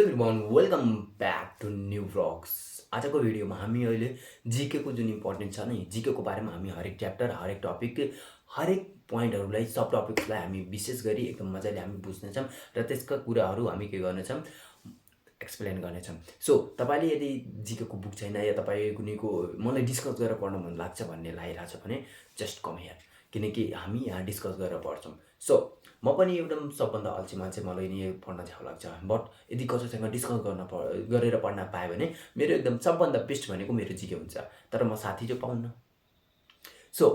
Everyone welcome back to new vlogs. आजको भिडियोमा हामी अहिले जिकेको जुन इम्पोर्टेन्ट छ नि जिकेको बारेमा हामी हरेक च्याप्टर हरेक टपिक हरेक पोइन्टहरूलाई सब टपिक्सलाई हामी विशेष गरी एकदम मजाले हामी बुझ्नेछौँ र त्यसका कुराहरू हामी के गर्नेछौँ एक्सप्लेन गर्नेछौँ। सो तपाईँले यदि जिकेको बुक छैन या तपाईँ कुनैको मलाई डिस्कस गरेर पढ्न मन लाग्छ भन्ने लागिरहेछ भने जस्ट कम हियर, किनकि हामी यहाँ डिस्कस गरेर पढ्छौँ। सो म पनि एकदम सबभन्दा अल्छी मान्छे, मलाई नि पढ्न झ्याउ लाग्छ, बट यदि कसैसँग डिस्कस गरेर पढ्न पाएँ भने मेरो एकदम सबभन्दा बेस्ट भनेको मेरो जिके हुन्छ, तर म साथी चाहिँ पाउन्न। सो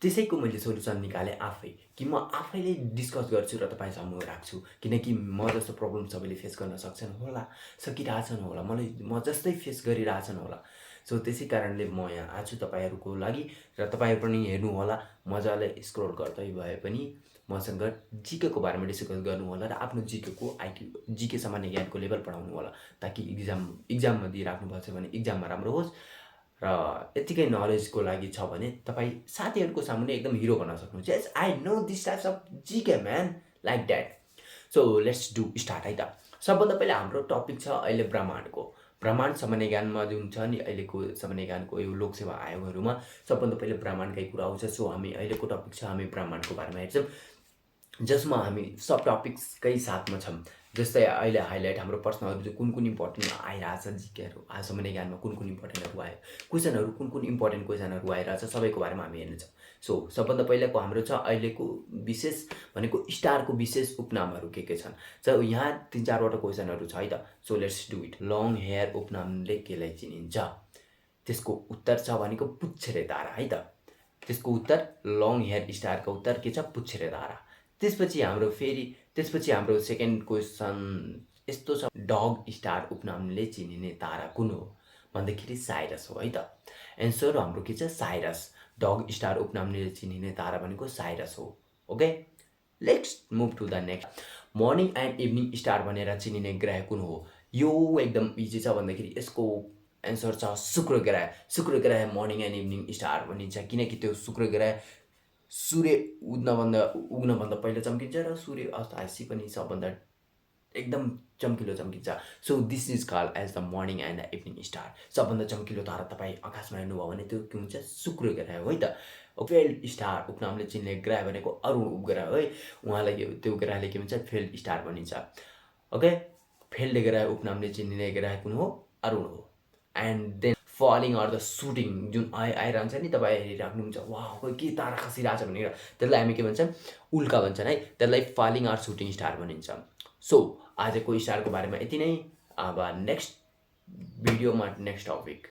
त्यसैको मैले सोल्युसन निकालेँ आफै, कि म आफैले डिस्कस गर्छु र तपाईँ सामु राख्छु, किनकि म जस्तो प्रब्लम सबैले फेस गर्न सक्छन् होला, सकिरहेछन् होला, म जस्तै फेस गरिरहेछन् होला। सो त्यसै कारणले म यहाँ आछु तपाईँहरूको लागि र तपाईँहरू पनि हेर्नु होला, मजाले स्क्रोल गर्दै भए पनि मसँग जिकेको बारेमा डिस्कस गर्नु होला र आफ्नो जिकेको जिके सामान्य ज्ञानको लेभल बढाउनु होला, ताकि इक्जाममा दिइराख्नुपर्छ भने इक्जाममा राम्रो होस् र यतिकै नलेजको लागि छ भने तपाईँ साथीहरूको सामुन्ने एकदम हिरो बन्न सक्नुहुन्छ। Yes I know this types of GK man, like that. So let's do start है त। सबभन्दा पहिला हाम्रो टपिक छ अहिले ब्रह्माण्डको। ब्रह्माण्ड सामान्य ज्ञानमा जुन छ नि अहिलेको सामान्य ज्ञानको यो लोकसेवा आयोगहरूमा सबभन्दा पहिले ब्रह्माण्डकै कुरा आउँछ। सो हामी अहिलेको टपिक छ हामी ब्रह्माण्डको बारेमा हेर्छौँ, जसमा हामी सब टपिक्सकै साथमा छौँ। जस्तै अहिले हाइलाइट हाम्रो प्रश्नहरू चाहिँ कुन इम्पोर्टेन्ट आइरहेछ, जिकेहरू सामान्य ज्ञानमा कुन इम्पोर्टेन्टहरू आयो, क्वेसनहरू कुन इम्पोर्टेन्ट क्वेसनहरू आइरहेछ, सबैको बारेमा हामी हेर्नेछौँ। सो सबभन्दा पहिलाको हाम्रो छ अहिलेको विशेष भनेको स्टारको विशेष उपनामहरू के छन्। सो यहाँ 3-4वटा क्वेसनहरू छ है त। So let's do it. Long hair उपनामले केलाई चिनिन्छ? त्यसको उत्तर छ भनेको पुच्छरे तारा है त। त्यसको उत्तर लङ हेयर स्टारको उत्तर के छ? पुच्छरे तारा। त्यसपछि हाम्रो सेकेन्ड क्वेसन यस्तो छ, डग स्टार उपनामले चिनिने तारा कुन हो भन्दाखेरि साइरस हो है त। एन्सर हाम्रो के छ? साइरस। डग स्टार उपनामले चिनिने तारा भनेको साइरस हो। Okay, let's move to the next. Morning and evening star भनेर चिनिने ग्रह कुन हो? यो एकदम इजी छ भन्दाखेरि यसको एन्सर छ शुक्र ग्रह। शुक्र ग्रह मर्निङ एन्ड इभिनिङ स्टार भनिन्छ, किनकि त्यो शुक्र ग्रह सूर्य उग्नभन्दा पहिला चम्किन्छ र सूर्य अस्त आएपछि पनि सबभन्दा एकदम चम्किलो चम्किन्छ। So this is called as the morning and the evening star. सबभन्दा चम्किलो तारा तपाईँ आकाशमा हेर्नुभयो भने त्यो के हुन्छ? शुक्र ग्रह हो है त। फेल्ड स्टार उपनामले चिन्ने ग्रह भनेको अरुण उपग्रह है, उहाँलाई त्यो ग्रहले के भन्छ? फेल्ड स्टार भनिन्छ। ओके, फेल्ड ग्रह उपनामले चिनिने ग्रह कुन हो? अरुण हो। And then falling or the shooting जुन आइरहन्छ नि, तपाईँ हेरिराख्नुहुन्छ वाह के तारा खसिरहेछ भनेर, त्यसलाई हामी के भन्छौँ? उल्का भन्छन् है, त्यसलाई फलिङ अर सुटिङ स्टार भनिन्छ। सो आजको स्टारको बारेमा यति नै। अब नेक्स्ट भिडियोमा नेक्स्ट टपिक।